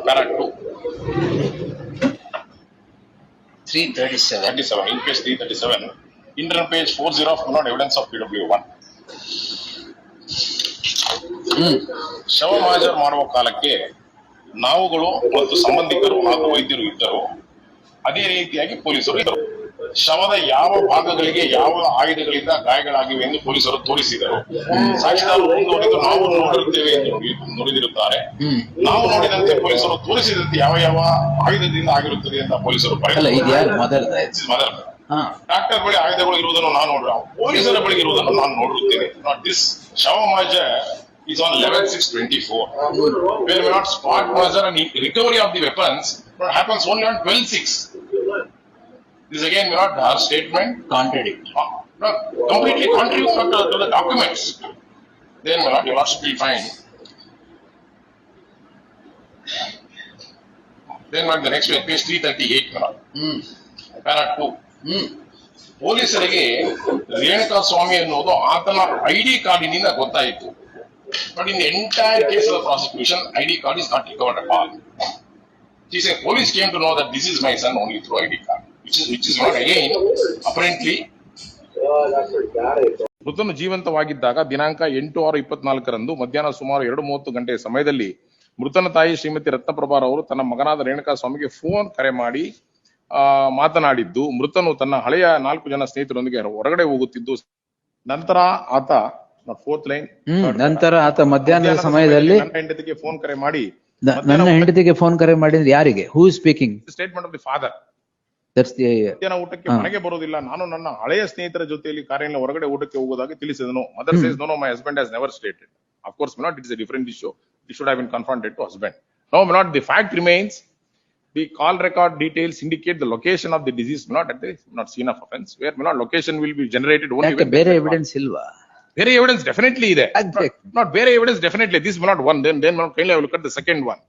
Para 2. 337. In page 337. Internal page 40 of not evidence of PW1. ಶವ ಮಹಾಜರ್ ಮಾಡುವ ಕಾಲಕ್ಕೆ ನಾವುಗಳು ಮತ್ತು ಸಂಬಂಧಿಕರು ಹಾಗೂ ವೈದ್ಯರು ಇದ್ದರು. ಅದೇ ರೀತಿಯಾಗಿ ಪೊಲೀಸರು ಇದ್ದರು. ಶವದ ಯಾವ ಭಾಗಗಳಿಗೆ ಯಾವ ಆಯುಧಗಳಿಂದ ಗಾಯಗಳಾಗಿವೆ ಎಂದು ಪೊಲೀಸರು ತೋರಿಸಿದರು. ಸಾಕ್ಷಿದಾರರು ಮುಂದುವರೆದು ನಾವು ನೋಡಿರುತ್ತೇವೆ ಎಂದು ನುಡಿದಿರುತ್ತಾರೆ. ನಾವು ನೋಡಿದಂತೆ ಪೊಲೀಸರು ತೋರಿಸಿದಂತೆ ಯಾವ ಯಾವ ಆಯುಧದಿಂದ ಆಗಿರುತ್ತದೆ ಅಂತ ಪೊಲೀಸರು ಡಾಕ್ಟರ್ ಬಳಿ ಆಯುಧಗಳು ಇರುವುದನ್ನು ನಾನು ನೋಡ, ಪೊಲೀಸರ ಬಳಿ ಇರುವುದನ್ನು ನಾನು ನೋಡಿರುತ್ತೇನೆ. ನಾಟ್ ದಿಸ್ ಶವ mahazar is on 11/6/24. Where we not spot measure and recovery of the weapons, but happens only on 12/6. This again we not our statement Contradict. Completely contrary to the documents. Then we not you not still find. Then what the next page 338 para 2. ಪೊಲೀಸರಿಗೆ ರೇಣುಕಾ ಸ್ವಾಮಿ ಅನ್ನೋದು ಆತನ ID ಕಾರ್ಡಿನಿಂದ ಗೊತ್ತಾಯಿತು. But in the entire case of the prosecution, ID card is not recovered at all. She said police came to know that this is my son only through ID card, which is not again apparently. ಮೃತನು ಜೀವಂತವಾಗಿದ್ದಾಗ ದಿನಾಂಕ 8/6/24 ಮಧ್ಯಾಹ್ನ ಸುಮಾರು 2:30 ಗಂಟೆಯ ಸಮಯದಲ್ಲಿ ಮೃತನ ತಾಯಿ ಶ್ರೀಮತಿ ರತ್ನಪ್ರಭಾರವರು ತನ್ನ ಮಗನಾದ ರೇಣುಕಾ ಸ್ವಾಮಿಗೆ ಫೋನ್ ಕರೆ ಮಾಡಿ ಮಾತನಾಡಿದ್ದು, ಮೃತನು ತನ್ನ ಹಳೆಯ 4 ಜನ ಸ್ನೇಹಿತರೊಂದಿಗೆ ಹೊರಗಡೆ ಹೋಗುತ್ತಿದ್ದು, ನಂತರ ಆತ ಮಧ್ಯಾಹ್ನದ ಸಮಯದಲ್ಲಿ ನನ್ನ ಹೆಂಡತಿಗೆ ಫೋನ್ ಕರೆ ಮಾಡಿ ಯಾರಿಗೆ? Who is speaking? Statement of the father. ಮಧ್ಯಾಹ್ನ ಊಟಕ್ಕೆ ಮನೆಗೆ ಬರೋದಿಲ್ಲ, ನಾನು ನನ್ನ ಹಳೆಯ ಸ್ನೇಹಿತರ ಜೊತೆಯಲ್ಲಿ ಕಾರಿನ ಹೊರಗಡೆ ಊಟಕ್ಕೆ ಹೋಗೋದಾಗಿ ತಿಳಿಸಿದನು. Mother says no, my husband has never stated. Of course not, it is a different issue. He should have been confronted to husband. No, not the fact remains. The call record details indicate the location of the deceased not at the not scene of offense, where not location will be generated only when ಬೇರೆ evidence ಇಲ್ವಾ? Very evidence definitely ಇದೆ. Not very evidence definitely. This is not one. Then kindly I will look at the second one.